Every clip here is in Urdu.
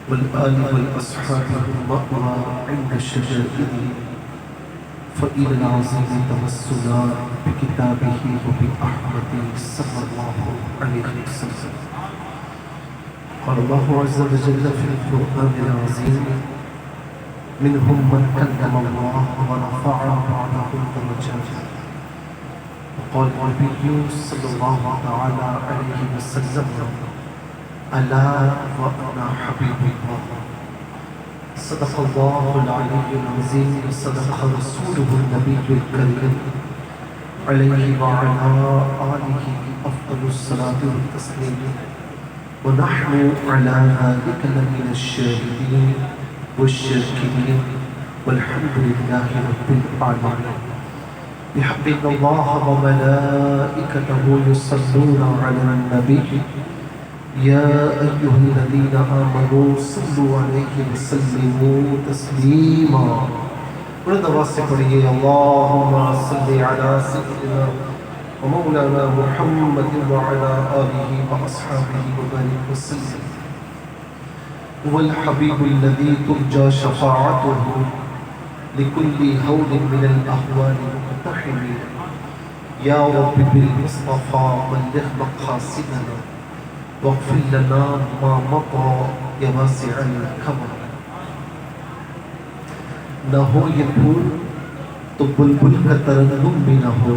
والآل والأصحاب المأوى عند الشجائر فإلى العظيم توسلا بكتابه وبأحمد صلى الله عليه وسلم. قال الله عز وجل في القرآن العظيم: منهم من كلم الله ورفع بعضهم درجات. وقال النبي صلى الله تعالى عليه وسلم: ألا وأنا حبيب الله. صدق الله العلي العظيم وصدق رسوله النبي الكريم عليه وعلى آله أفضل الصلاة والتسليم، ونحن على ذلك لمن الشاهدين والشاكرين والحمد لله رب العالمين. بحق الله وملائكته يصلون على النبي يا أيها الذين آمنوا صلوا عليه وسلموا تسليما. بلند آواز سے پڑھیے: اللهم صل على سيدنا ومولانا محمد وعلى آله وأصحابه وبارك وسلم. هو الحبيب الذي ترجى شفاعته لكل هول من الأهوال مقتحم. يا رب بالمصطفى بلغ مقاصدنا واغفر لنا ما مضى يا واسع الكرم. نہ ہو یہ پھول تو بلبل کا ترنم بھی نہ ہو،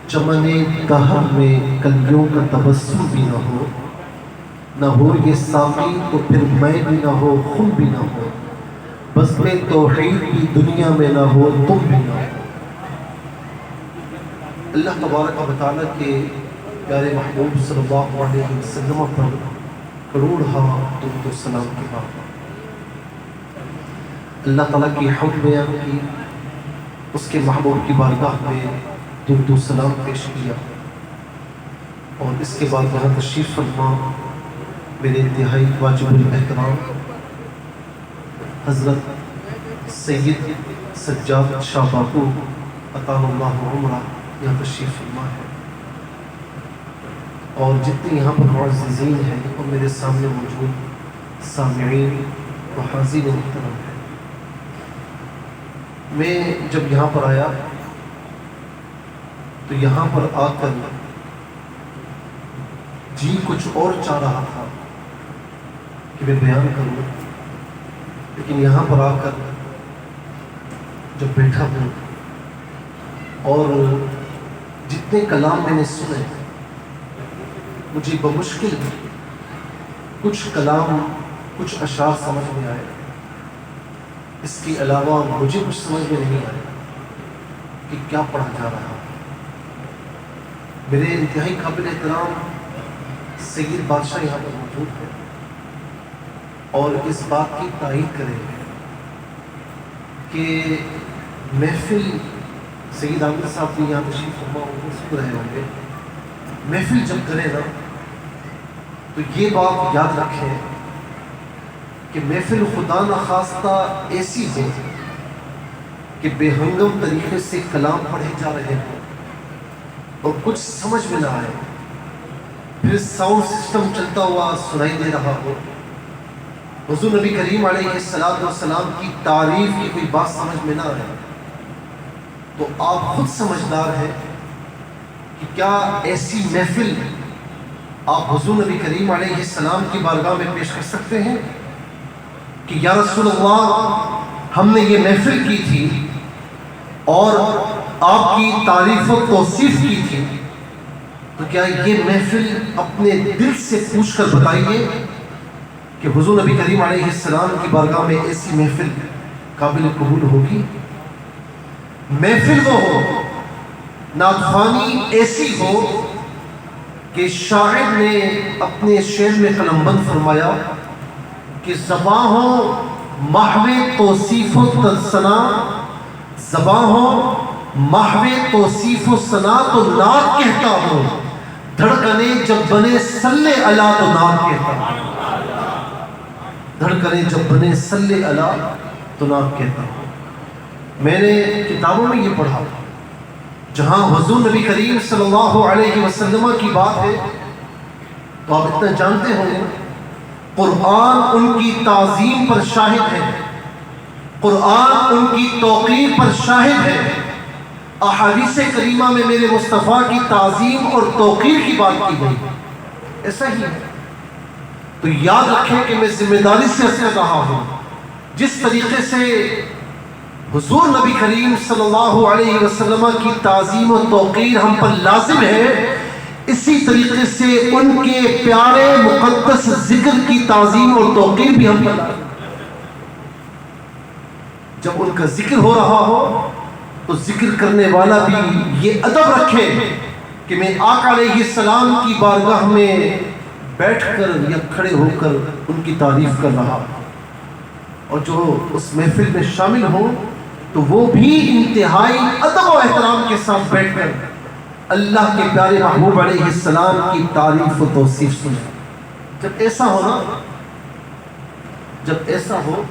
چمن دہر میں کلیوں کا تبسم بھی نہ ہو، نہ ہو یہ ساقی تو پھر میں بھی نہ ہو، خم بھی نہ ہو، بس میں توحید بھی دنیا میں نہ ہو، تم بھی نہ ہو. اللہ تبارک و تعالیٰ کے پیارے محبوب صلی اللہ علیہ وسلم پر کروڑ درود و سلام کے بعد اللہ تعالیٰ کی حمد بیان کی، اس کے محبوب کی بارگاہ میں درود و سلام پیش کیا، اور اس کے بعد یہاں تشریف فرما میرے انتہائی واجب الاحترام حضرت سید سجاد شاہ باپو عطا اللہ عمرہ یہاں تشریف فرما ہے، اور جتنے یہاں پر معززین ہیں اور میرے سامنے موجود سامعین و حاضرین محترم ہیں. میں جب یہاں پر آیا تو یہاں پر آ کر جی کچھ اور چاہ رہا تھا کہ میں بیان کروں، لیکن یہاں پر آ کر جب بیٹھا ہوں اور جتنے کلام میں نے سنے، مجھے بمشکل کچھ کلام کچھ اشعار سمجھ میں آئے. اس کے علاوہ مجھے کچھ سمجھ میں نہیں آیا کہ کیا پڑھا جا رہا. میرے انتہائی قابل احترام سید بادشاہ یہاں پر موجود ہے اور اس بات کی تائید کریں کہ محفل سید عامر صاحب بھی یہاں تشریف فرما سن رہے ہوں گے. محفل جب کرے نا تو یہ بات یاد رکھیں کہ محفل خدا نخواستہ ایسی ہو کہ بے ہنگم طریقے سے کلام پڑھے جا رہے ہوں اور کچھ سمجھ میں نہ آئے، پھر ساؤنڈ سسٹم چلتا ہوا سنائی دے رہا ہو، حضور نبی کریم علیہ السلام کی تعریف کی کوئی بات سمجھ میں نہ آئے، تو آپ خود سمجھدار ہیں کہ کیا ایسی محفل آپ حضور نبی کریم علیہ السلام کی بارگاہ میں پیش کر سکتے ہیں کہ یا رسول اللہ ہم نے یہ محفل کی تھی اور آپ کی تعریف و توصیف کی تھی، تو کیا یہ محفل اپنے دل سے پوچھ کر بتائیے کہ حضور نبی کریم علیہ السلام کی بارگاہ میں ایسی محفل قابل قبول ہوگی؟ محفل وہ ہو، نعت خوانی ایسی ہو کہ شاعر نے اپنے شعر میں قلم بند فرمایا کہ زباں ہو محو توصیف و ثنا، زباں ہو محو توصیف و ثنا تو نعت کہتا ہوں، دھڑکنے جب بنے صلی علی تو نعت کہتا ہوں، دھڑکنے جب بنے صلی علی تو نعت کہتا ہوں. میں نے کتابوں میں یہ پڑھا جہاں حضور نبی کریم صلی اللہ علیہ وسلم کی بات ہے تو آپ اتنا جانتے ہوں گے قرآن ان کی تعظیم پر شاہد ہے، قرآن ان کی توقیر پر شاہد ہے، احادیث کریمہ میں میرے مصطفیٰ کی تعظیم اور توقیر کی بات کی گئی، ایسا ہی ہے۔ تو یاد رکھیں کہ میں ذمہ داری سے عرض کر رہا ہوں، جس طریقے سے حضور نبی کریم صلی اللہ علیہ وسلم کی تعظیم و توقیر ہم پر لازم ہے، اسی طریقے سے ان کے پیارے مقدس ذکر کی تعظیم اور توقیر بھی ہم پر لازم ہے۔ جب ان کا ذکر ہو رہا ہو تو ذکر کرنے والا بھی یہ ادب رکھے کہ میں آقا علیہ السلام کی بارگاہ میں بیٹھ کر یا کھڑے ہو کر ان کی تعریف کر رہا ہوں، اور جو اس محفل میں شامل ہوں تو وہ بھی انتہائی ادب و احترام کے ساتھ بیٹھ کر اللہ کے پیارے محبوب علیہ السلام کی تعریف و توصیف سنیں۔ جب ایسا ہو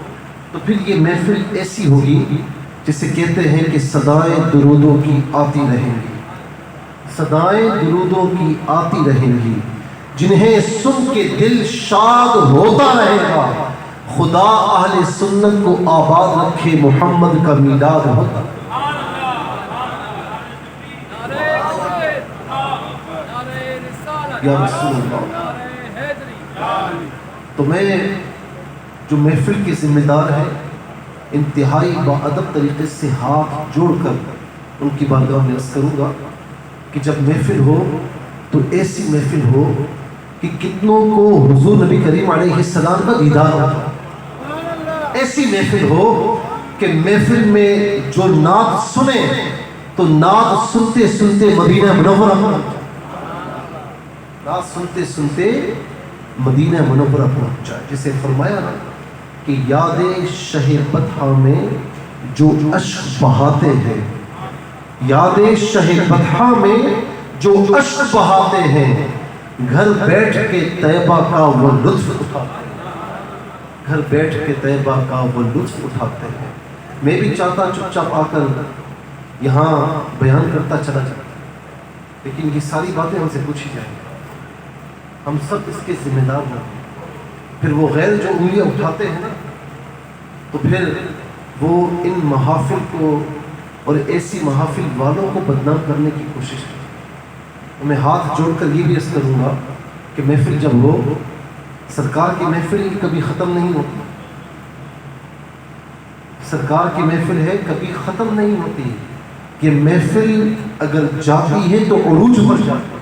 تو پھر یہ محفل ایسی ہوگی جسے کہتے ہیں کہ صدائیں درودوں کی آتی رہیں گی، صدائیں درودوں کی آتی رہیں گی، جنہیں سن کے دل شاد ہوتا رہے گا، خدا اہل سنت کو آباد رکھے، محمد کا میلاد ہوتا۔ یا رسول اللہ۔ تو میں جو محفل کی ذمہ دار ہے، انتہائی باادب طریقے سے ہاتھ جوڑ کر ان کی بارگاہ میں عرض کروں گا کہ جب محفل ہو تو ایسی محفل ہو کہ کتنوں کو حضور نبی کریم علیہ السلام کا دیدار ہو، ایسی محفل ہو کہ محفل میں جو نعت سنے تو نعت سنتے سنتے مدینہ منورہ نعت سنتے سنتے مدینہ منورہ پہنچ جائے، جسے فرمایا نا کہ یاد شہ بطحہ میں جو اشک بہاتے ہیں، یاد شہ بطحہ میں جو اشک بہاتے ہیں، گھر بیٹھ کے طیبہ کا وہ لطف اٹھاتے ہیں، گھر بیٹھ کے طیبہ کا وہ لطف اٹھاتے ہیں۔ میں بھی چاہتا چپ چاپ آ کر یہاں بیان کرتا چلا جاتا، لیکن یہ ساری باتیں ہم سے پوچھی جائیں، ہم سب اس کے ذمہ دار ہیں۔ پھر وہ غیر جو انگلیاں اٹھاتے ہیں نا، تو پھر وہ ان محافل کو اور ایسی محافل والوں کو بدنام کرنے کی کوشش کرتے۔ میں ہاتھ جوڑ کر یہ بھی عرض کروں گا کہ محفل جب ہو، سرکار کی محفل کبھی ختم نہیں ہوتی، سرکار کی محفل ہے کبھی ختم نہیں ہوتی، یہ محفل اگر جاتی ہے تو عروج پر جاتی ہے۔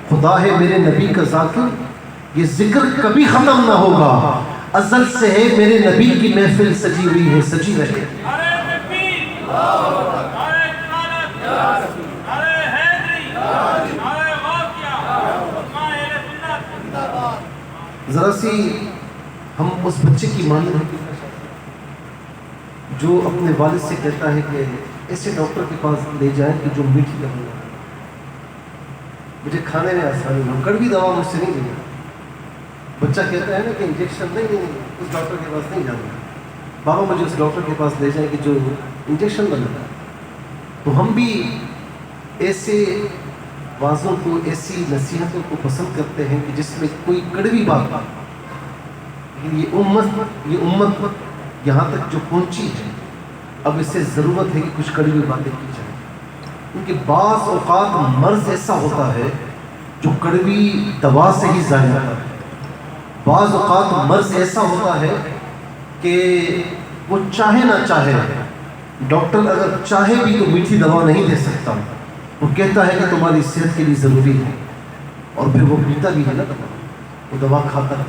خدا ہے میرے نبی کا ذاکر، یہ ذکر کبھی ختم نہ ہوگا، ازل سے ہے میرے نبی کی محفل سجی ہوئی ہے، سجی رہے۔ ذرا سی ہم اس بچے کی مانند جو اپنے والد سے کہتا ہے کہ ایسے ڈاکٹر کے پاس لے جائیں کہ جو میٹھی دوا ہو، مجھے کھانے میں آسانی ہو، کڑوی دوا مجھ سے نہیں لے جائے۔ بچہ کہتا ہے نا کہ انجیکشن نہیں، اس ڈاکٹر کے پاس نہیں جانا، بابا مجھے اس ڈاکٹر کے پاس لے جائیں کہ جو انجیکشن لگتا ہے۔ تو ہم بھی ایسے وعظوں کو، ایسی نصیحتوں کو پسند کرتے ہیں کہ جس میں کوئی کڑوی بات آ، لیکن یہ امت یہاں تک جو پہنچی ہے، اب اس سے ضرورت ہے کہ کچھ کڑوی باتیں کی جائیں، کیونکہ بعض اوقات مرض ایسا ہوتا ہے جو کڑوی دوا سے ہی ظاہر ہوتا ہے، بعض اوقات مرض ایسا ہوتا ہے کہ وہ چاہے نہ چاہے، ڈاکٹر اگر چاہے بھی تو میٹھی دوا نہیں دے سکتا، وہ کہتا ہے کہ تمہاری صحت کے لیے ضروری ہے، اور پھر وہ پیتا بھی ہے نا دوا، وہ دوا کھاتا ہے۔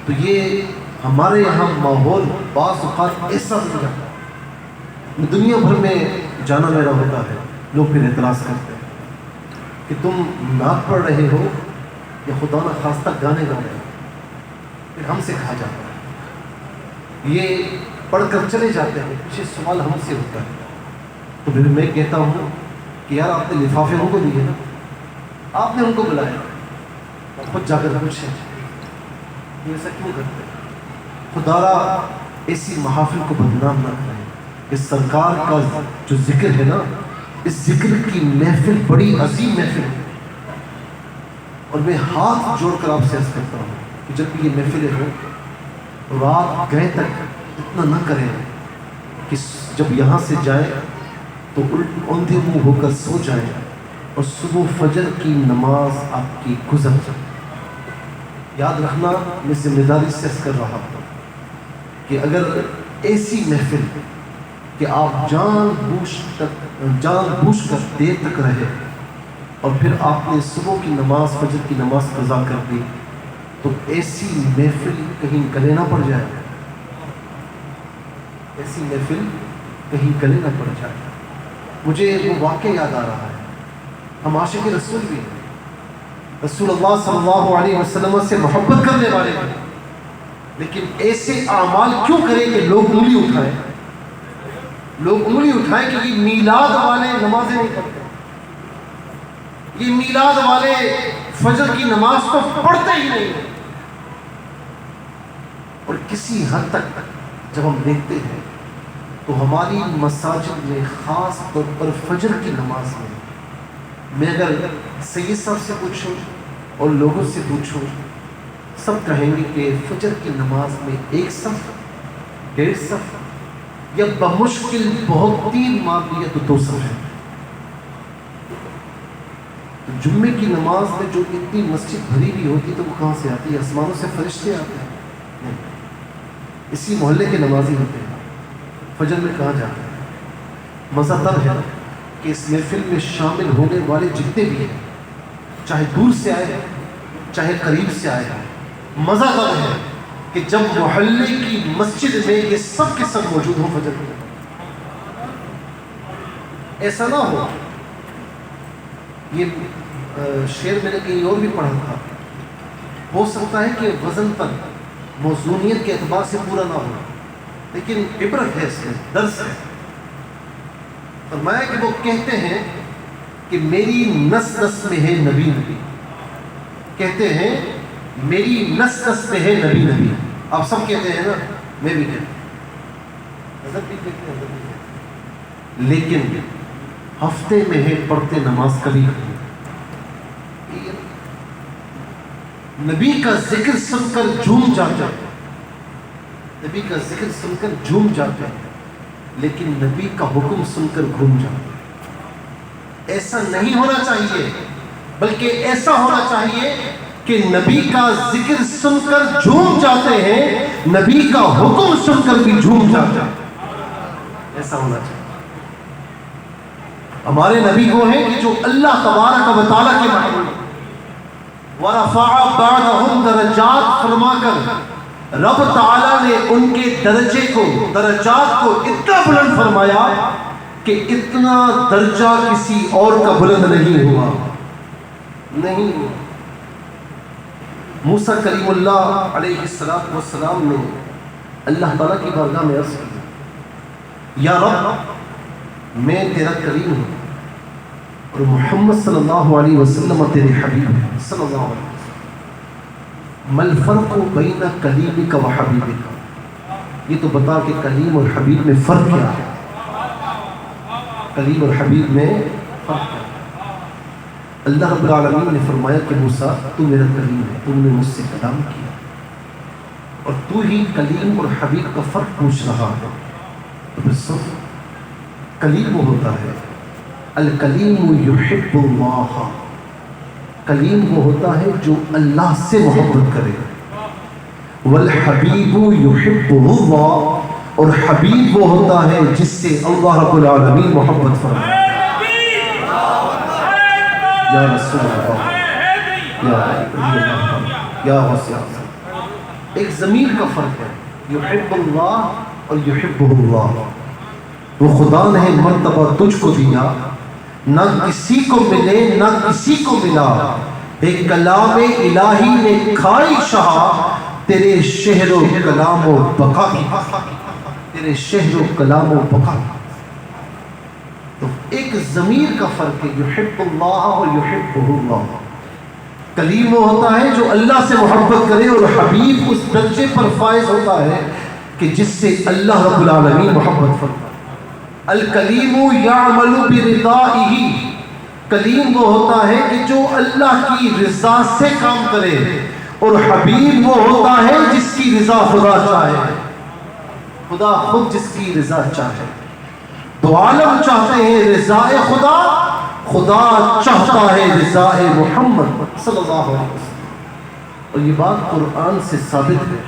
تو یہ ہمارے یہاں ماحول بعض اوقات ایسا ہو جاتا ہے، دنیا بھر میں جانا میرا ہوتا ہے، لوگ پھر اعتراض کرتے ہیں کہ تم نعت پڑھ رہے ہو یا خدا نہ خواستہ گانے گا رہے ہو، پھر ہم سے کہا جاتا ہے، یہ پڑھ کر چلے جاتے ہیں، پیچھے سوال ہم سے ہوتا ہے، تو پھر میں کہتا ہوں کہ یار آپ نے لفافے ان کو دیے نا، آپ نے ان کو بلایا، اور خود جا کر پوچھیں یہ ایسا کیوں کرتے ہیں؟ خدا را ایسی محافل کو بدنام نہ کریں۔ اس سرکار کا جو ذکر ہے نا، اس ذکر کی محفل بڑی عظیم محفل ہے، اور میں ہاتھ جوڑ کر آپ سے عرض کرتا ہوں کہ جب بھی یہ محفلیں ہوں رات گئے تک اتنا نہ کریں کہ جب یہاں سے جائے تو اوندھے منہ ہو کر سو جائیں اور صبح فجر کی نماز آپ کی گزر جائے۔ یاد رکھنا، میں ذمہ داری سے عرض کر رہا ہوں کہ اگر ایسی محفل کہ آپ جان بوجھ کر دیر تک رہے اور پھر آپ نے صبح کی نماز فجر کی نماز قضا کر دی تو ایسی محفل کہیں گلے نہ پڑ جائے، ایسی محفل کہیں گلے نہ پڑ جائے۔ مجھے وہ واقعہ یاد آ رہا ہے، ہم عاشق رسول بھی ہیں، رسول اللہ صلی اللہ علیہ وسلم سے محبت کرنے والے ہیں، لیکن ایسے اعمال کیوں کریں کہ لوگ انگلی اٹھائیں، لوگ انگلی اٹھائیں کہ یہ میلاد والے نمازیں نہیں پڑھتے، یہ میلاد والے فجر کی نماز تو پڑھتے ہی نہیں۔ اور کسی حد تک جب ہم دیکھتے ہیں تو ہماری مساجد میں خاص طور پر فجر کی نماز میں اگر سید صاحب سے پوچھوں اور لوگوں سے پوچھوں، سب کہیں گے کہ فجر کی نماز میں ایک صف، ڈیڑھ صف یا بمشکل بہت تین مان لیا تو دو صف ہے۔ جمعے کی نماز میں جو اتنی مسجد بھری ہوئی ہوتی تو وہ کہاں سے آتی ہے؟ آسمانوں سے فرشتے آتے ہیں؟ نہیں، اسی محلے کے نمازی ہوتے ہیں۔ فجر میں کہاں جاتے ہیں؟ مزہ تب ہے کہ اس محفل میں شامل ہونے والے جتنے بھی ہیں، چاہے دور سے آئے چاہے قریب سے آئے، مزہ تب ہے کہ جب محلے کی مسجد میں یہ سب کے سب موجود ہوں فجر میں۔ ایسا نہ ہو، یہ شعر میں نے کہیں اور بھی پڑھا تھا، ہو سکتا ہے کہ وزن پر موزونیت کے اعتبار سے پورا نہ ہو، لیکن عبرت ہے، اس میں درس ہے۔ فرمایا کہ وہ کہتے ہیں کہ میری نس نس میں ہے نبی نبی، کہتے ہیں میری نس نس میں ہے نبی نبی۔ آپ سب کہتے ہیں نا، میں بھی کہتا ہوں، حضرت بھی کہتے ہیں، حضرت بھی کہتے ہیں، لیکن ہفتے میں ہے پڑھتے نماز کبھی کبھی۔ نبی کا ذکر سن کر جھوم جاتے ہیں، نبی کا ذکر سن کر جھوم جاتے ہیں، لیکن نبی کا حکم سن کر گھوم جاتے ہیں۔ ایسا نہیں ہونا چاہیے، بلکہ ایسا ہونا چاہیے کہ نبی کا ذکر سن کر جھوم جاتے ہیں، نبی کا حکم سن کر بھی جھوم جاتے ہیں، ایسا ہونا چاہیے۔ ہمارے نبی وہ ہیں کہ جو اللہ تبارک و تعالیٰ کے محبوب ہیں، وَرَفَعَ بَعْضَهُمْ درجات فرما کر رب تعالیٰ نے ان کے درجے کو، درجات کو اتنا بلند فرمایا کہ اتنا درجہ کسی اور کا بلند نہیں ہوا، نہیں ہوا۔ موسیٰ کلیم اللہ علیہ السلام نے اللہ تعالیٰ کی بارگاہ میں عرض کی، یا رب میں تیرا کلیم ہوں اور محمد صلی اللہ علیہ وسلم تیرے حبیب ہیں صلی اللہ علیہ وسلم، ما الفرق بین کلیمک و حبیبک، یہ تو بتا کہ کلیم اور حبیب میں فرق کیا ہے، کلیم اور حبیب میں فرق کیا ہے۔ اللہ رب العالمین نے فرمایا کہ موسیٰ تو میرا کلیم ہے، تم نے مجھ سے کلام کیا اور تو ہی کلیم اور حبیب کا فرق پوچھ رہا ہے، تو پھر سن، کلیم وہ ہوتا ہے الکلیم یحب اللہ، کلیم وہ ہوتا ہے جو اللہ سے محبت کرے، والحبیب یحب اللہ، اور حبیب وہ ہوتا ہے جس سے اللہ رب العالمین محبت فرمائے۔ یا رسول اللہ، یا وسیع، ایک ضمیر کا فرق ہے، یحب اللہ اور یحبہ اللہ۔ وہ خدا نے مرتبہ تجھ کو دیا، نہ کسی کو ملے نہ کسی کو ملا، ایک کلام الہی نے کھائی شہا، تیرے شہر و کلام و بقا کی، تیرے شہر و کلام و بقا کی۔ تو ایک ضمیر کا فرق ہے، یحب اللہ اور یحبہ اللہ۔ کلیم وہ ہوتا ہے جو اللہ سے محبت کرے، اور حبیب اس درجے پر فائز ہوتا ہے کہ جس سے اللہ رب العالمین محبت فرمائے۔ الکلیم یعمل برضائہ، کلیم وہ ہوتا ہے کہ جو اللہ کی رضا سے کام کرے، اور حبیب وہ ہوتا ہے جس کی رضا خدا چاہے، خدا خود جس کی رضا چاہے۔ دو عالم چاہتے ہیں رضا خدا، خدا چاہتا ہے رضا محمد صلی اللہ علیہ وسلم۔ اور یہ بات قرآن سے ثابت ہے۔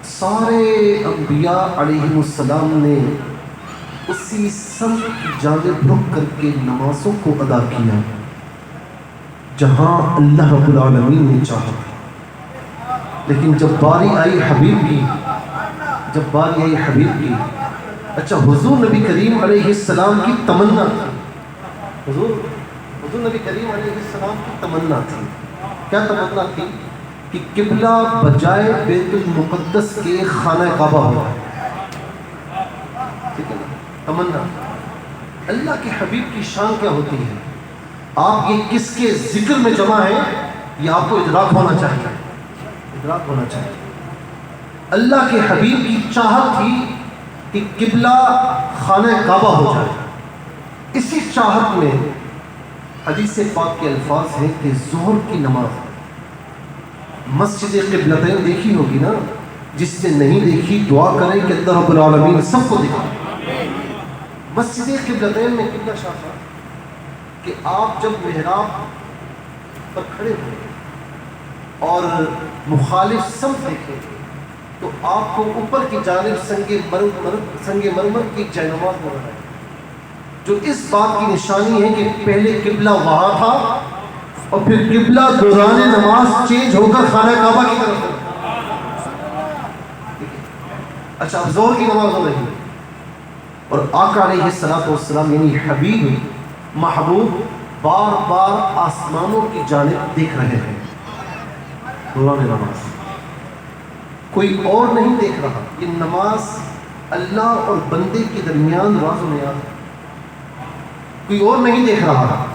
سارے انبیاء علیہ السلام نے اسی سمت کی جانب رخ کر کے نمازوں کو ادا کیا جہاں اللہ رب العالمین نے چاہا، لیکن جب باری آئی حبیب کی، جب باری آئی حبیب کی، اچھا حضور نبی کریم علیہ السلام کی تمنا تھی، حضور نبی کریم علیہ السلام کی تمنا تھی، کیا تمنا تھی؟ کہ قبلہ بجائے بیت المقدس کے خانہ کعبہ ہو جائے، ٹھیک ہے نا؟ تمنا۔ اللہ کے حبیب کی شان کیا ہوتی ہے؟ آپ یہ کس کے ذکر میں جمع ہیں یہ آپ کو ادراک ہونا چاہیے، ادراک ہونا چاہیے۔ اللہ کے حبیب کی چاہت تھی کہ قبلہ خانہ کعبہ ہو جائے۔ اسی چاہت میں حدیث پاک کے الفاظ ہیں کہ ظہر کی نماز، مسجد قبلتین دیکھی ہوگی نا؟ جس نے نہیں دیکھی دعا کریں کہ اللہ رب العالمین سب کو دکھا۔ مسجد قبلتین میں قبلہ شافہ کہ آپ جب محراب پر کھڑے ہوئے اور مخالف سمت دیکھیں تو آپ کو اوپر کی جانب سنگ مرمر کی جائے نماز نظر آئے، جو اس بات کی نشانی ہے کہ پہلے قبلہ وہاں تھا اور پھر قبلہ دوران نماز چینج ہو کر خانہ کعبہ کی طرف ہو۔ اچھا اب ظہر کی نماز ہو رہی ہے اور آقا علیہ السلام یعنی حبیب محبوب بار بار آسمانوں کی جانب دیکھ رہے ہیں دوران نماز، کوئی اور نہیں دیکھ رہا۔ یہ نماز اللہ اور بندے کے درمیان راز و نیاز ہے، کوئی اور نہیں دیکھ رہا۔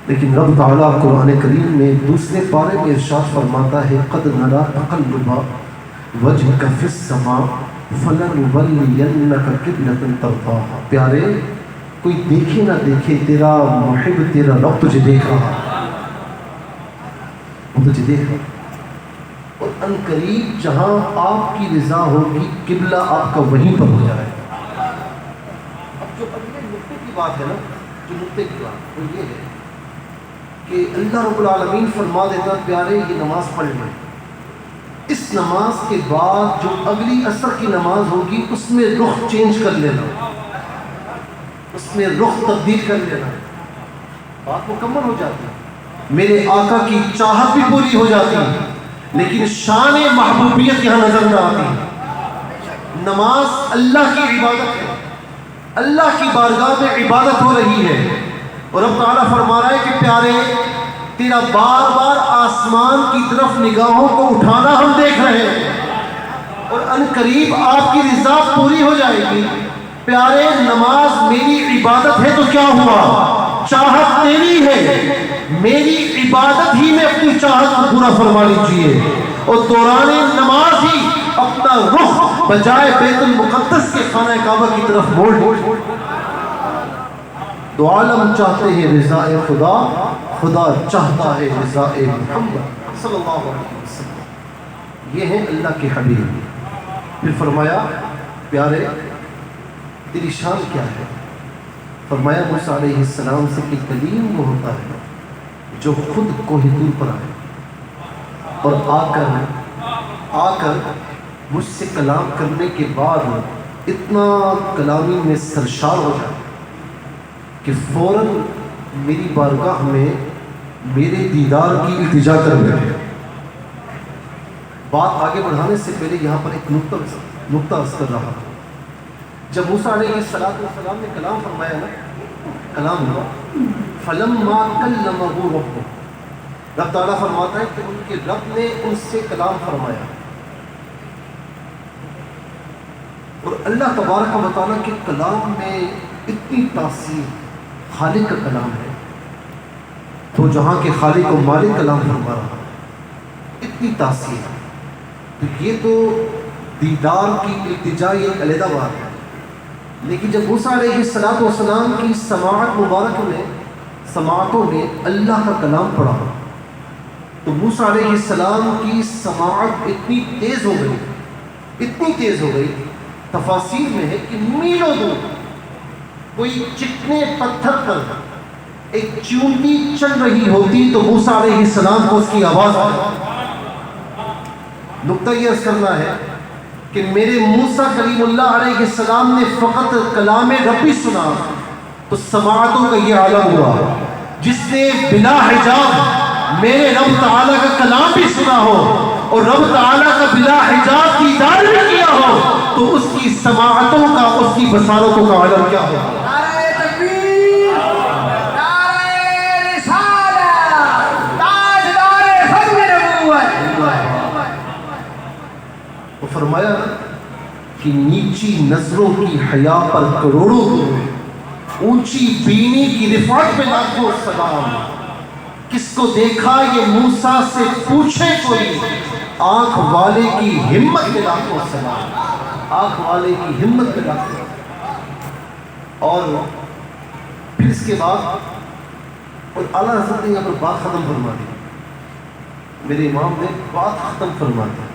لیکن رب تعالیٰ قرآن کریم میں دوسرے پارے میں ارشاد فرماتا ہے قد نرا تقلب وجهك في السماء فلنولینک قبلۃ ترضاها۔ پیارے کوئی دیکھے نہ دیکھے تیرا محب تیرا رب تجھے دیکھ رہا، وہ تجھے دیکھ رہا، اور ان قریب جہاں آپ کی رضا ہوگی قبلہ آپ کا وہیں پر ہو جائے۔ اب جو اگلے نقطے کی بات ہے نا، جو نقطے کی بات وہ یہ ہے کہ اللہ رب العالمین فرما دیتا پیارے یہ نماز پڑھ لیں، اس نماز کے بعد جو اگلی عصر کی نماز ہوگی اس میں رخ چینج کر لینا، اس میں رخ تبدیل کر لینا، بات مکمل ہو جاتی ہے، میرے آقا کی چاہت بھی پوری ہو جاتی ہے، لیکن شان محبوبیت یہاں نظر نہ آتی۔ نماز اللہ کی عبادت ہے، اللہ کی بارگاہ میں عبادت ہو رہی ہے، اور اب تعالیٰ فرما رہا ہے کہ پیارے تیرا بار بار آسمان کی طرف نگاہوں کو اٹھانا ہم دیکھ رہے ہیں، اور ان قریب آپ کی رضا پوری ہو جائے گی۔ پیارے نماز میری عبادت ہے تو کیا ہوا؟ چاہت تیری ہے، میری عبادت ہی میں اپنی چاہت کو پورا فرما لیجیے، اور دوران نماز ہی اپنا رخ بجائے بیت المقدس کے خانہ کعبہ کی طرف موڑ۔ دو عالم چاہتے ہیں رضا خدا، خدا چاہتا ہے رضا محمد صلی اللہ علیہ وسلم۔ یہ ہیں اللہ کے حبیب۔ پھر فرمایا پیارے تیری شان کیا ہے؟ فرمایا موسیٰ علیہ السلام سے کہ کلیم وہ ہوتا ہے جو خود کوہ طور پر آئے اور آ کر مجھ سے کلام کرنے کے بعد اتنا کلامی میں سرشار ہو جائے کہ فوراً میری بارگاہ میں میرے دیدار کی التجا کر بیٹھے۔ بات آگے بڑھانے سے پہلے یہاں پر ایک نقطہ عرض کر رہا ہوں۔ جب موسیٰ علیہ السلام نے کلام فرمایا نا، کلام ہوا فَلَمَّا كَلَّمَهُ رَبُّهُ، رب تعالیٰ فرماتا ہے کہ ان کے رب نے ان سے کلام فرمایا، اور اللہ تبارک و تعالیٰ کے کلام میں اتنی تاثیر، خالق کا کلام ہے تو جہاں کے خالق و مالک کلام فرما رہا، اتنی تاثیر، تو یہ تو دیدار کی التجا ایک علیحدہ بات ہے۔ لیکن جب موسیٰ علیہ السلام کی سماعت مبارک میں، سماعتوں میں اللہ کا کلام پڑھا تو موسیٰ علیہ السلام کی سماعت اتنی تیز ہو گئی تفاسیر میں ہے کہ میلوں دور کوئی چکنے پتھر پر ایک چیونٹی چل رہی ہوتی تو موسیٰ علیہ السلام کو اس کی آواز نقطہ یہ عرض کرنا ہے کہ میرے موسیٰ کلیم اللہ علیہ السلام نے فقط کلام ربی سنا تو سماعتوں کا یہ عالم ہوا. جس نے بلا حجاب میرے رب تعالیٰ کا کلام بھی سنا ہو اور رب تعالیٰ کا بلا حجاب دیدار بھی کیا ہو تو اس کی سماعتوں کا اس کی بصارتوں کا عالم کیا ہو. نعرہ تکبیر، نعرہ رسالت، تاجدار ختم نبوت. وہ فرمایا کہ نیچی نظروں کی حیا پر کروڑوں درود، اونچی بینی کی رفعت پہ لاکھوں سلام. کس کو دیکھا یہ موسیٰ سے پوچھے کوئی، آنکھ والے کی ہمت پہ لاکھوں سلام. آنکھ والے کی ہمت پہ لاکھوں. اور پھر اس کے بعد اور اعلیٰ حضرت نے یہاں پر بات ختم فرما دی. میرے امام نے بات ختم فرما دی.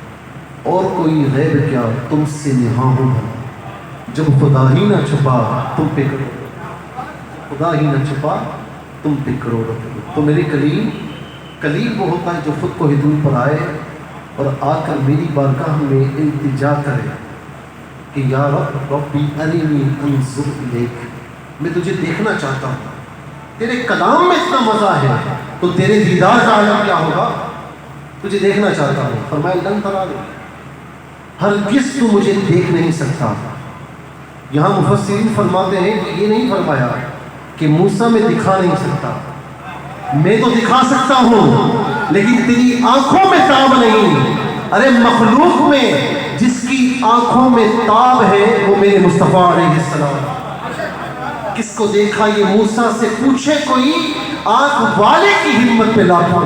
اور کوئی غیب کیا تم سے نہاں ہو بھلا، جب خدا ہی نہ چھپا تم پہ کرو، خدا ہی نہ چھپا تم پہ کروڑوں. تو میرے کلیم وہ ہوتا ہے جو خود کو حضور پر آئے اور آ کر میری بارگاہ میں التجا کرے کہ یا رب ربی ارنی انظر الیک، میں تجھے دیکھنا چاہتا ہوں. تیرے کلام میں اتنا مزہ ہے تو تیرے دیدار کا عالم کیا ہوگا. تجھے دیکھنا چاہتا ہوں. فرمایا لن ترانی، ہرگز تو مجھے دیکھ نہیں سکتا. یہاں مفسرین فرماتے ہیں کہ یہ نہیں فرمایا کہ موسیٰ میں دکھا نہیں سکتا، میں تو دکھا سکتا ہوں لیکن تیری آنکھوں میں تاب نہیں. ارے مخلوق میں جس کی آنکھوں میں تاب ہے وہ میرے مصطفیٰ علیہ السلام. کس کو دیکھا یہ موسیٰ سے پوچھے کوئی، آنکھ والے کی ہمت پہ لاکھوں.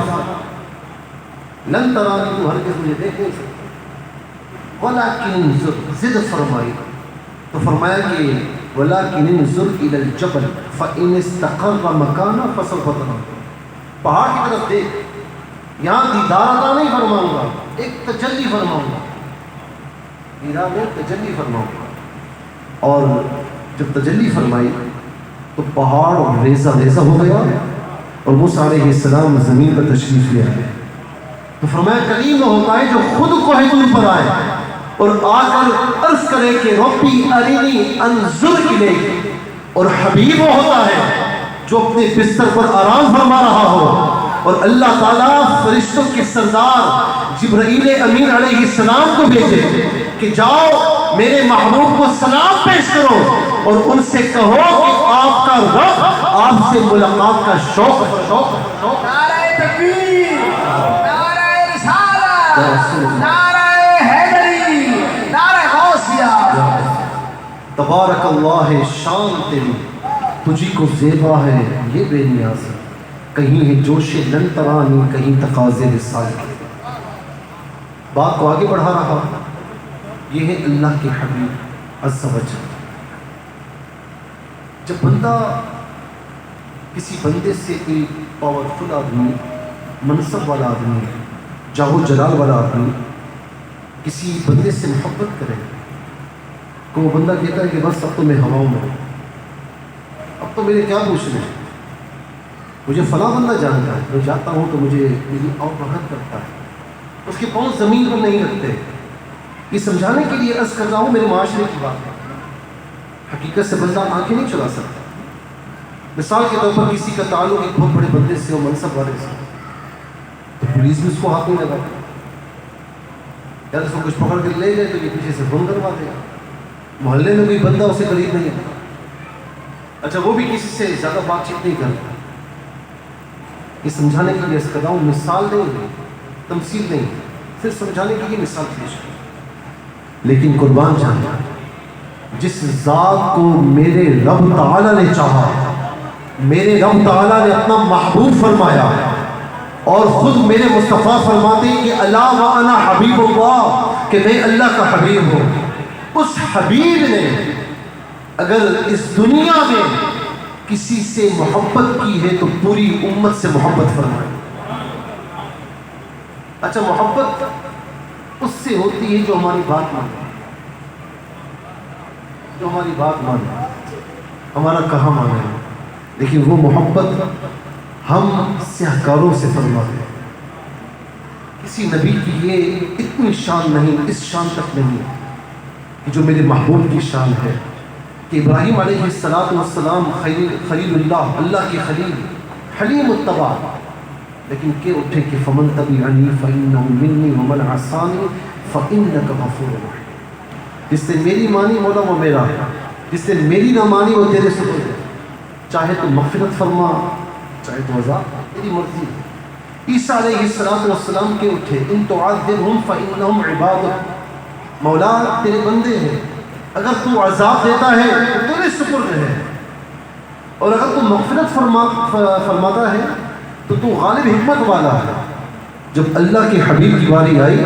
لن ترانی، تو ہرگز مجھے دیکھ نہیں سکتا. ولیکن انظر، ضد فرمائی تو فرمایا کہ ولیکن انظر الی الجبل فإن استقر مکانہ فسوف ترانی. پہاڑ کی طرف دیکھ، یہاں دیدار عطا نہیں فرماؤں گا، ایک تجلی فرماؤں گا، دیدار میں تجلی فرماؤں گا. اور جب تجلی فرمائی تو پہاڑ ریزہ ریزہ ہو گیا اور موسیٰ علیہ السلام زمین پر تشریف لے آئے. تو فرمایا کلیم وہ ہوتا ہے جو خود کو حضور پر آئے اور آ کر عرض کرے کہ ربی ارنی انظر الیک. اور حبیب وہ ہوتا ہے جو اپنے بستر پر آرام فرما رہا ہو اور اللہ تعالیٰ فرشتوں کے سردار جبرائیل امین علیہ السلام کو بھیجے کہ جاؤ میرے محبوب کو سلام پیش کرو اور ان سے کہو کہ آپ کا رب آپ سے ملاقات کا شوق. نعرہ تکبیر، نعرہ رسالت، نعرہ حیدری، نعرہ غوثیہ. تبارک اللہ شان تیری تجھی کو زیبا ہے یہ بے نیاز ہے. کہیں ہے جوش لن ترانی، کہیں تقاضے رسالت. بات کو آگے بڑھا رہا. یہ ہے اللہ کے حبیب عز و جل. جب بندہ کسی بندے سے کوئی پاورفل آدمی، منصب والا آدمی، جاہ و جلال والا آدمی کسی بندے سے محبت کرے تو وہ بندہ کہتا ہے کہ بس اب تو میں ہواؤں میں ہوں، اب تو میرے کیا پوچھنے، مجھے فلاں بندہ جانتا ہے، میں جاتا ہوں تو مجھے میری اوقات کرتا ہے. اس کے پاؤں زمین پر نہیں رکھتے. یہ سمجھانے کے لیے عرض کر رہا ہوں میرے معاشرے کی بات ہے. حقیقت سے بندہ آنکھیں نہیں چلا سکتا. مثال کے طور پر کسی کا تعلق ایک بہت بڑے بندے سے اور منصب والے سے، تو پولیس بھی اس کو ہاتھ نہیں لگاتی. یار اس کو کچھ پکڑ کے لے گئے تو یہ پیچھے سے فون کروا دے گا. محلے میں کوئی بندہ اسے قریب نہیں ہے، اچھا وہ بھی کسی سے زیادہ بات چیت نہیں کرتا. یہ سمجھانے کے لیے اس کا مثال نہیں، تمثیل نہیں، صرف سمجھانے کے لیے مثال پیش کی. لیکن قربان جانا جس ذات کو میرے رب تعالیٰ نے چاہا، میرے رب تعالیٰ نے اپنا محبوب فرمایا اور خود میرے مصطفیٰ فرماتے ہیں کہ الا وانا حبیب اللہ، کہ میں اللہ کا حبیب ہوں. اس حبیب نے اگر اس دنیا میں کسی سے محبت کی ہے تو پوری امت سے محبت فرمائی. اچھا محبت اس سے ہوتی ہے جو ہماری بات مانے، جو ہماری بات مانے، ہمارا کہاں مانے. لیکن وہ محبت ہم سیاہکاروں سے فرماتے ہیں. کسی نبی کی یہ اتنی شان نہیں، اس شان تک نہیں کہ جو میرے محبوب کی شان ہے، کہ ابراہیم علیہ السلام خلیل اللہ، اللہ کے خلیل، حلیم الطبع، لیکن کہ اٹھے کہ فمن تبعنی فإنہ منی ومن عصانی فإنک غفور رحیم. جس نے میری مانی مولا وہ میرا ہے، جس نے میری نہ مانی وہ تیرے سپرد ہے. چاہے تو مغفرت فرما، چاہے تو عذاب، تیری مرضی ہے. عیسیٰ علیہ السلام کے اٹھے ان تعذبہم فإنہم عبادک، مولا تیرے بندے ہیں، اگر تو عذاب دیتا ہے تو تیرے سپرد ہے، اور اگر تو مغفرت فرماتا ہے تو تو غالب حکمت والا ہے. جب اللہ کے حبیب کی باری آئی،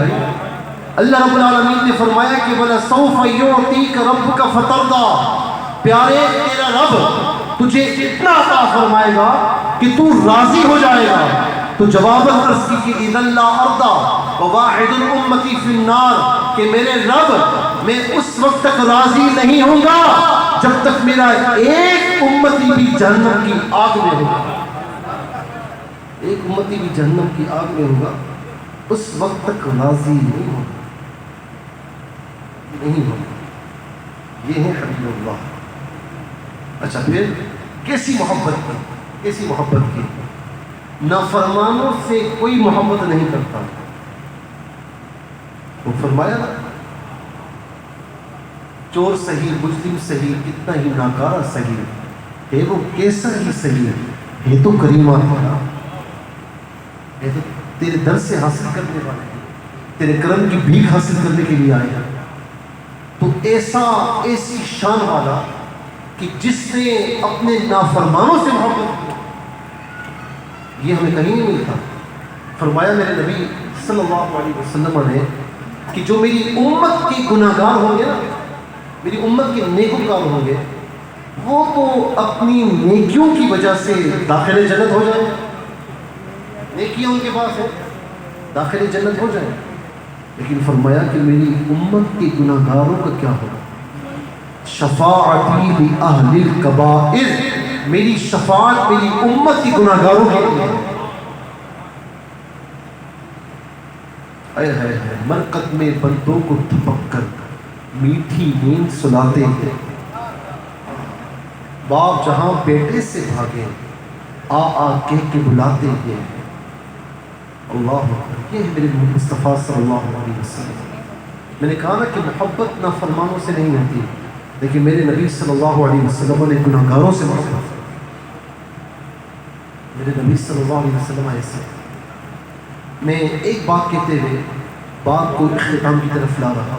اللہ رب العالمین نے فرمایا کہ وَلَسَوْفَ يُعْطِيكَ رَبُّكَ فَتَرْضَىٰ، پیارے تیرا رب تجھے اتنا عطا فرمائے گا کہ تو راضی ہو جائے گا. تو جواب عرض کی کہ اِذًا لَا أَرْضَىٰ وَوَاحِدٌ أُمَّتِي فِي النَّارِ، کہ میرے رب میں اس وقت تک راضی نہیں ہوں گا جب تک میرا ایک امتی بھی جہنم کی آگ میں ہوگا. ایک امتی بھی جہنم کی آگ میں ہوگا، اس وقت تک راضی نہیں ہوگا، نہیں ہوگا. یہ ہے حبیب اللہ. اچھا پھر کیسی محبت کی، کیسی محبت کی؟ نافرمانوں سے کوئی محبت نہیں کرتا. وہ فرمایا نا، چور صحیح، مجرم صحیح، کتنا ہی ناکارہ صحیح ہے وہ کیسا ہی صحیح ہے تو کریمہ تھا، ہے تو تیرے در سے حاصل کرنے والے ہیں، تیرے کرم کی بھیک حاصل کرنے کے لیے آئے. تو ایسی شان والا کہ جس نے اپنے نافرمانوں سے محبت کی، یہ ہمیں کہیں نہیں ملتا. فرمایا میرے نبی صلی اللہ علیہ وسلم نے کہ جو میری امت کے گناہ گار ہوں گے نا، میری امت کے نیکوکار ہوں گے، وہ تو اپنی نیکیوں کی وجہ سے داخل جنت ہو جائیں. نیکیاں ان کے پاس ہے، داخل جنت ہو جائیں. لیکن فرمایا کہ میری امت کے گناہ گاروں کا کیا ہوگا؟ شفاعتی لأہل الکبائر، میری شفاعت میری امت کی گناہ گاروں کے لیے. اے ہے مرکت میں بندوں کو تھپک کر میٹھی نیند سلاتے ہیں، باپ جہاں بیٹے سے بھاگے آ کہہ کے بلاتے ہیں. اللہ اکبر. یہ ہے میرے مصطفیٰ صلی اللہ علیہ وسلم. میں نے کہا نا کہ محبت نافرمانوں سے نہیں ہوتی، لیکن میرے نبی صلی اللہ علیہ وسلم نے گناہ گاروں سے محبت. میرے نبی صلی اللہ علیہ وسلم ایسے. میں ایک بات کہتے ہوئے بات کو اختتام کی طرف لا رہا.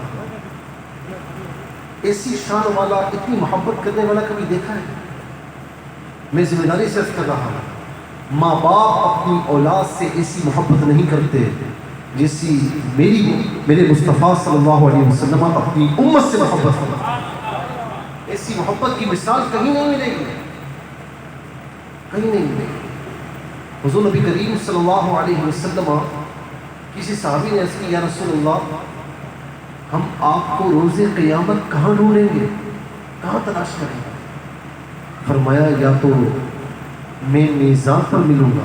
ایسی شان والا، اتنی محبت کرنے والا کبھی دیکھا ہے؟ میں ذمہ داری سے عرض کر رہا ہوں، ماں باپ اپنی اولاد سے ایسی محبت نہیں کرتے جیسی میرے مصطفیٰ صلی اللہ علیہ وسلم اپنی امت سے محبت کرتے. ایسی محبت کی مثال کہیں نہیں ملے گی، کہیں نہیں ملے گی. حضور نبی کریم صلی اللہ علیہ وسلم، کسی صحابی نے عرض کی یا رسول اللہ، ہم آپ کو روز قیامت کہاں ڈھونڈیں گے، کہاں تلاش کریں گے؟ فرمایا یا تو میں میزان پر ملوں گا،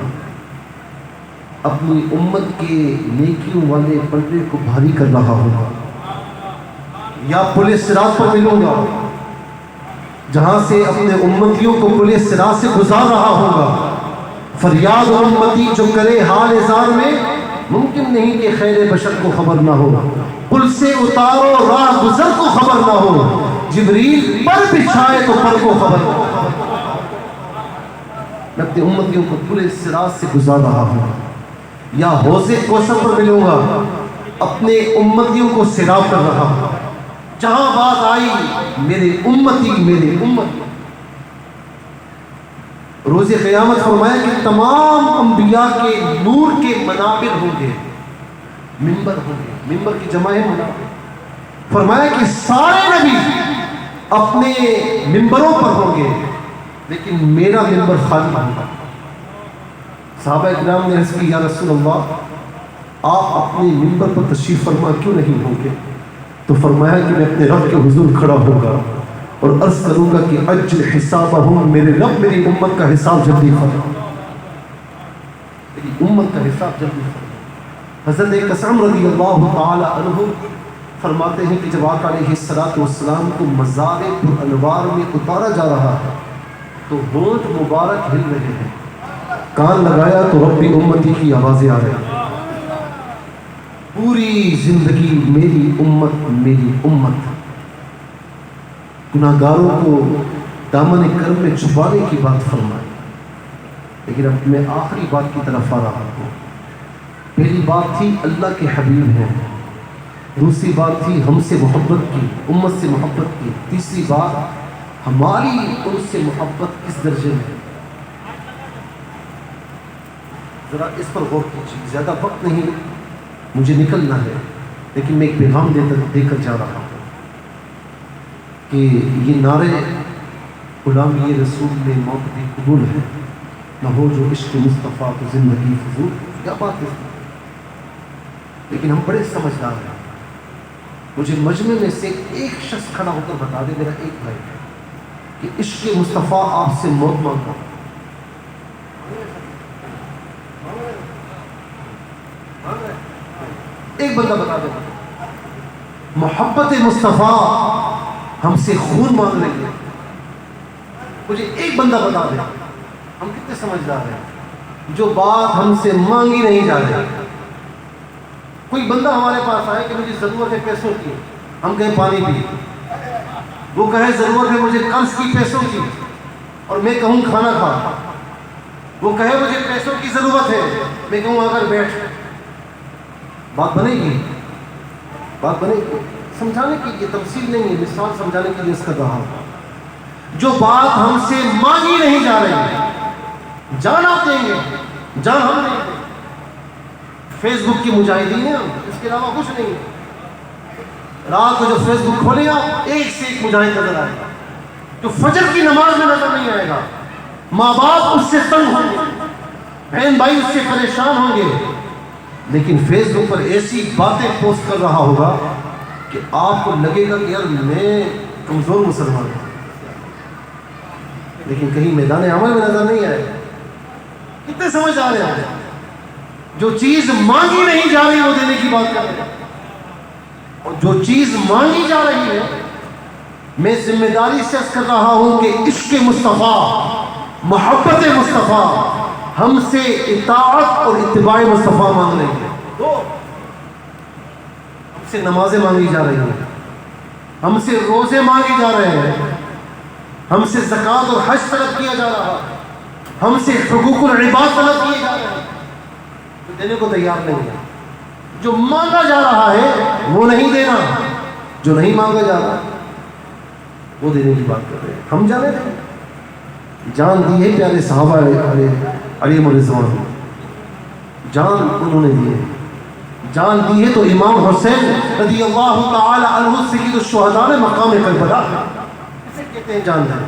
اپنی امت کے نیکیوں والے پلڑے کو بھاری کر رہا ہوگا، یا پل صراط پر ملوں گا جہاں سے اپنے امتیوں کو پل صراط سے گزار رہا ہوگا. فریاد امتی جو کرے حال زار میں، ممکن نہیں کہ خیر بشر کو خبر نہ ہو، پل سے اتارو راہ گزر کو خبر نہ ہو، جبریل پر بچھائے تو پر کو خبر نہ ہو. میں اپنے امتیوں کو پل صراط سے گزار رہا ہوں، یا حوض کوثر پر ملوں گا، اپنے امتیوں کو سیراب کر رہا ہوں. جہاں بات آئی میرے امتی، روز قیامت فرمایا کہ تمام انبیاء کے نور کے منابر ہوں گے، ممبر ہوں گے، ممبر کی جمع ہے منابر. فرمایا کہ سارے نبی اپنے ممبروں پر ہوں گے، لیکن میرا ممبر خالی ہوگا. صحابہ اکرام نے عرض کی یا رسول اللہ، آپ اپنے منبر پر تشریف فرما کیوں نہیں ہوں گے؟ تو فرمایا کہ میں اپنے رب کے حضور کھڑا ہوگا اور عرض کروں گا کہ اجل حسابہم، میرے رب میری امت کا حساب جلدی فرما، میری امت کا حساب جلدی فرما۔ حضرت قسم رضی اللہ تعالی عنہ فرماتے ہیں کہ جب آقا علیہ السلام کو مزار انوار میں اتارا جا رہا ہے تو ہونٹ مبارک ہل رہے ہیں، کان لگایا تو رب امتی کی آوازیں آ رہی ہیں، پوری زندگی میری امت، گناہگاروں کو دامن کرم میں چھپانے کی بات فرمائی۔ لیکن اب میں آخری بات کی طرف آ رہا ہوں۔ پہلی بات تھی اللہ کے حبیب ہیں، دوسری بات تھی ہم سے محبت کی، امت سے محبت کی، تیسری بات ہماری ان سے محبت کس درجے میں۔ ذرا اس پر غور کیجیے، زیادہ وقت نہیں مجھے نکلنا ہے، لیکن میں ایک پیغام دے کر جا رہا ہوں کہ یہ نعرے غلامی رسول میں موت بھی قبول ہے، نہ ہو جو عشق مصطفیٰ تو زندگی فضول، کیا بات ہے۔ لیکن ہم بڑے سمجھدار ہیں، مجھے مجمع میں سے ایک شخص کھڑا ہو کر بتا دے، میرا ایک بھائی کہ عشق مصطفیٰ آپ سے موت مانگتا ہوں، ایک بندہ بتا دے محبت مصطفیٰ ہم سے خون مانگ رہی ہے، مجھے ایک بندہ بتا دے۔ ہم کتنے سمجھدار ہیں جو بات ہم سے مانگی نہیں جا رہی۔ کوئی بندہ ہمارے پاس آئے کہ مجھے ضرورت ہے پیسوں کی، ہم کہیں پانی پی، وہ کہے ضرورت ہے مجھے قرض کی پیسوں کی اور میں کہوں کھانا کھا، وہ کہے مجھے پیسوں کی ضرورت ہے، میں کہوں آ کر بیٹھ، بات بنے گی؟ بات بنے گی؟ سمجھانے کی یہ تفصیل نہیں ہے، مثال سمجھانے کے لیے اس کا رہا ہوں۔ جو بات ہم سے مانگی نہیں جا رہی، جان آپ دیں گے، جان ہم نہیں دیں گے۔ فیس بک کی مجاہدین ہیں، اس کے علاوہ کچھ نہیں ہے۔ رات کو جو فیس بک کھولے آپ، ایک سے ایک مجاہد نظر آئے گا، جو فجر کی نماز میں نظر نہیں آئے گا، ماں باپ اس سے تنگ ہوں گے، بہن بھائی اس سے پریشان ہوں گے، لیکن فیس بک پر ایسی باتیں پوسٹ کر رہا ہوگا کہ آپ کو لگے گا کہ یار میں کمزور مسلمان ہوں، لیکن کہیں میدان عمل میں نظر نہیں آئے۔ کتنے سمجھ آ رہے ہیں؟ جو چیز مانگی نہیں جا رہی وہ دینے کی بات کر رہے ہیں، اور جو چیز مانگی جا رہی ہے میں ذمہ داری سے عرض کر رہا ہوں کہ عشق مصطفیٰ، محبت مصطفیٰ ہم سے اطاعت اور اتباع مصطفیٰ مانگ رہی ہے۔ ہم سے نمازیں مانگی جا رہی ہیں، ہم سے روزے مانگے جا رہے ہیں، ہم سے زکوٰۃ اور حج طلب کیا جا رہا ہے، ہم سے حقوق العباد طلب کیے جا رہے ہیں، جو دینے کو تیار نہیں ہے۔ جو مانگا جا رہا ہے وہ نہیں دینا، جو نہیں مانگا جا رہا وہ دینے کی بات کر رہے ہیں۔ ہم جانے دیں، جان دی ہے پیارے صحابہ علیہ الرضوان، جان انہوں نے دی ہے، جان دی ہے تو امام حسین رضی اللہ تعالی عنہ سید الشہداء نے مقام کربلا، اسے کہتے ہیں جان دیں۔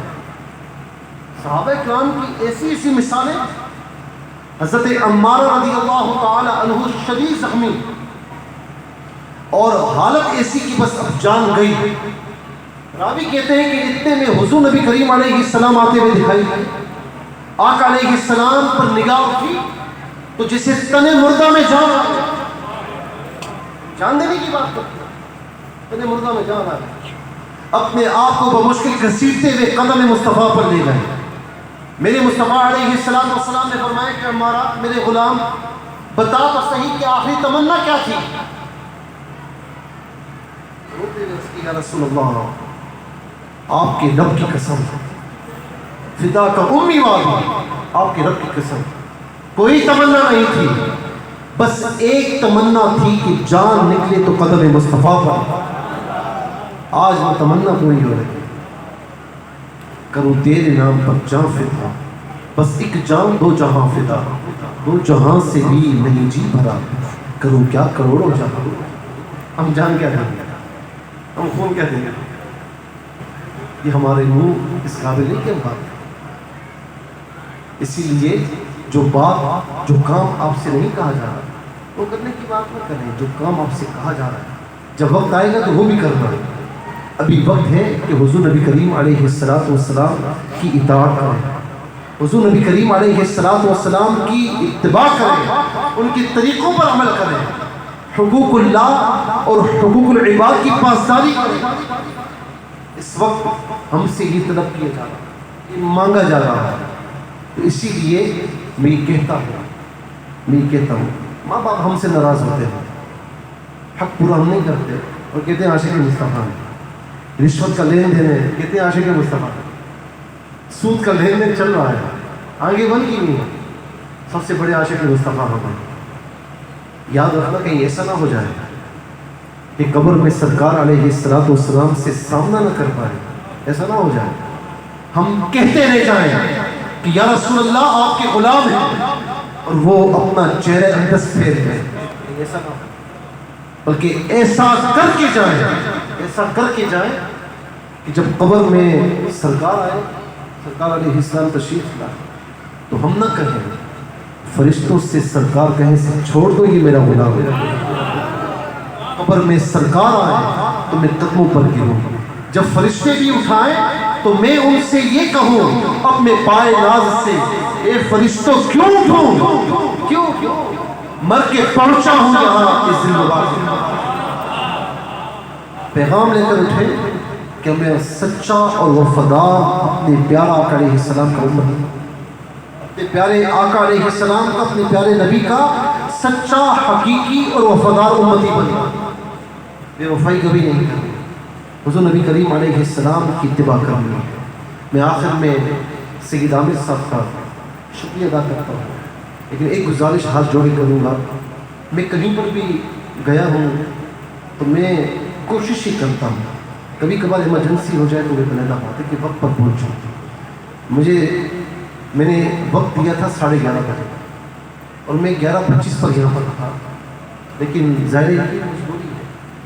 صحابہ کرام کی ایسی مثالیں، حضرت عمارہ رضی اللہ تعالی عنہ شدید زخمی اور حالت ایسی کہ بس اب جان گئی، راوی کہتے ہیں کہ اتنے میں حضور نبی کریم علیہ السلام آتے ہوئے دکھائی دی، آقا علیہ السلام پر نگاہ اٹھی تو جسے تن مردہ میں جان آ گئی، جان دینے کی بات کرتے ہیں، تن مردہ میں جان آ گئی، اپنے آپ کو بمشکل گھسیٹتے ہوئے قدم مصطفیٰ پر لے گئے۔ میرے مصطفیٰ علیہ السلام نے فرمایا کہ ہمارا میرے غلام بتا تو صحیح کہ آخری تمنا کیا تھی؟ یا رسول اللہ آپ کے رب کی قسم، فدا کا امی والی، آپ کے رب کی قسم کوئی تمنا نہیں تھی، بس ایک تمنا تھی کہ جان نکلے تو قدم مصطفیٰ پر۔ آج وہ تمنا پوری ہو رہی ہے، کروں تیرے نام پر جان فدا، بس ایک جان دو جہاں فدا، دو جہاں سے بھی نہیں جی بھرا، کروں کیا کروڑوں جہاں۔ ہم جان کیا دیں گے، ہم خون کیا دیں گے؟ یہ ہمارے منہ اس قابل نہیں کہ ہم بات کریں۔ اسی لیے جو بات جو کام آپ سے نہیں کہا جا رہا وہ کرنے کی بات نہ کریں جو کام آپ سے کہا جا رہا ہے. جب وقت آئے گا تو وہ بھی کرنا ہے. ابھی وقت ہے کہ حضور نبی کریم علیہ السلام کی اطاعت کریں, حضور نبی کریم علیہ السلام کی اتباع کریں, ان کے طریقوں پر عمل کریں, حقوق اللہ اور حقوق العباد کی پاسداری کریں. اس وقت ہم سے یہ طلب کیا جا رہا ہے, یہ مانگا جا رہا ہے. تو اسی لیے میں یہ کہتا ہوں ماں باپ ہم سے ناراض ہوتے ہیں, حق پورا ہم نہیں کرتے اور کہتے ہیں عاشق مصطفیٰ ہے. رشوت کا لین دین ہے, کہتے ہیں عاشق مصطفیٰ ہے. سود کا لین دین چل رہا ہے, آگے بن کی نہیں ہے, سب سے بڑے عاشق مصطفیٰ ہو گئے. یاد رکھنا کہیں ایسا نہ ہو جائے کہ قبر میں سرکار علیہ السلام سے سامنا نہ کر پائے, ایسا نہ ہو جائے. ہم کہتے رہ جائیں کہ یا رسول اللہ آپ کے غلام ہیں اور وہ اپنا چہرہ اندس پھیر دیں, ایسا نہ ہو, بلکہ ایسا کر کے جائیں کہ جب قبر میں سرکار آئے, سرکار علیہ السلام تشریف لائے, تو ہم نہ کہیں, فرشتوں سے سرکار کہیں سے چھوڑ دو یہ میرا غلام ہے. قبر میں سرکار آئے تو میں قدموں پر گروں, جب فرشتے بھی اٹھائیں تو میں ان سے یہ کہوں اپنے پائے ناز سے, اے فرشتوں کیوں اٹھوں, کیوں مر کے پہنچا ہوں یہاں اس زندگی. پیغام لے کر اٹھے کہ میں سچا اور وفادار اپنے پیارا آقا علیہ السلام کا امت ہوں, اپنے پیارے آقا علیہ السلام کا, اپنے پیارے نبی کا سچا حقیقی اور وفادار امتی بنا, بے وفائی کبھی نہیں کرنی, حضور نبی کریم علیہ السلام کی اتباع کرنی. میں آخر میں سید عامر صاحب کا شکریہ ادا کرتا ہوں, لیکن ایک گزارش ہاتھ جوڑے کروں گا. میں کہیں پر بھی گیا ہوں تو میں کوشش ہی کرتا ہوں, کبھی کبھار ایمرجنسی ہو جائے تو میں پہلے بات ہے کہ وقت پر پہنچوں. میں نے وقت دیا تھا 11:30 بجے اور میں 11:25 پر یہاں پر تھا, لیکن ظاہر ہے کہ مجبوری ہے.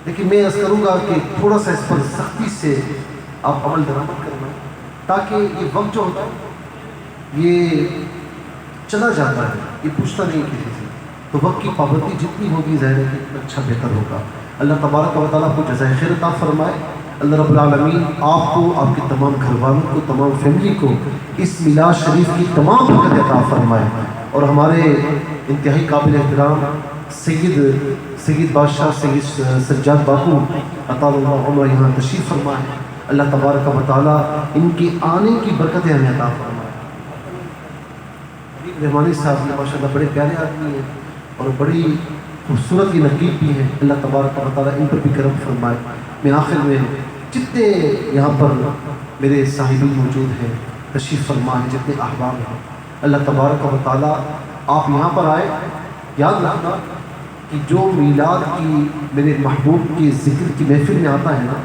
لیکن میں عرض کروں گا کہ تھوڑا سا اس پر سختی سے آپ عمل درآمد کرنا, تاکہ یہ وقت جو ہوتا ہے یہ چلا جاتا ہے, یہ پوچھتا نہیں کسی سے. تو وقت کی پابندی جتنی ہوگی ظاہر ہے کہ اتنا اچھا بہتر ہوگا. اللہ تبارک و تعالیٰ کو جزائے خیر عطا فرمائے. اللہ رب العالمین آپ کو, آپ کے تمام گھر والوں کو, تمام فیملی کو اس میلاد شریف کی تمام برکت عطا فرمائے. اور ہمارے انتہائی قابل احترام سید بادشاہ سید سجاد باپو عطا اللہ عمر یہاں تشریف فرمائے. اللہ تبارک و تعالیٰ ان کے آنے کی برکتیں ہمیں عطا فرمائے. رحمانی صاحب نے ماشاء اللہ بڑے پیارے آدمی ہیں اور بڑی خوبصورت کی نقیب بھی ہیں. اللہ تبارک و تعالیٰ ان پر بھی کرم فرمائے. میں آخر میں جتنے یہاں پر میرے صاحبین موجود ہیں, تشریف فرما ہیں, جتنے احباب ہیں, اللہ تبارک و تعالیٰ آپ یہاں پر آئے. یاد رکھنا کہ جو میلاد کی میرے محبوب کی ذکر کی محفل میں آتا ہے نا,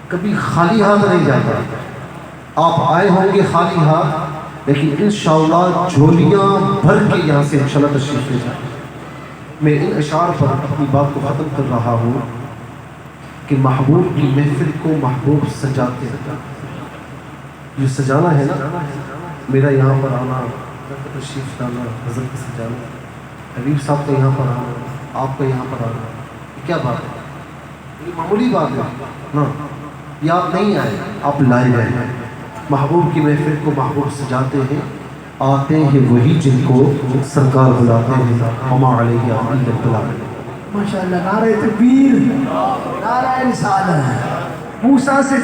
کبھی خالی ہاتھ نہیں جاتا. آپ آئے ہوں گے خالی ہاتھ, لیکن انشاءاللہ جھولیاں بھر کے یہاں سے انشاءاللہ تشریف لے جائیں. میں ان اشعار پر اپنی بات کو ختم کر رہا ہوں کہ محبوب کی محفل کو محبوب سجاتے ہیں. جو سجانا ہے نا, میرا یہاں پر آنا, تشریف لانا, حضرت کا سجانا, حبیب صاحب کا یہاں پر آنا, آپ کا یہاں پر آنا, یہ کیا بات ہے؟ یہ معمولی بات ہے نا. یہ آپ نہیں آئے, آپ لائے گئے. محبوب کی محفل کو محبوب سجاتے ہیں, آتے ہیں وہی جن کو سرکار بلاتے ہیں. وما علیہ الا البلاغ. ماشاءاللہ, نعرہ تکبیر, نعرہ رسالت. موسیٰ سے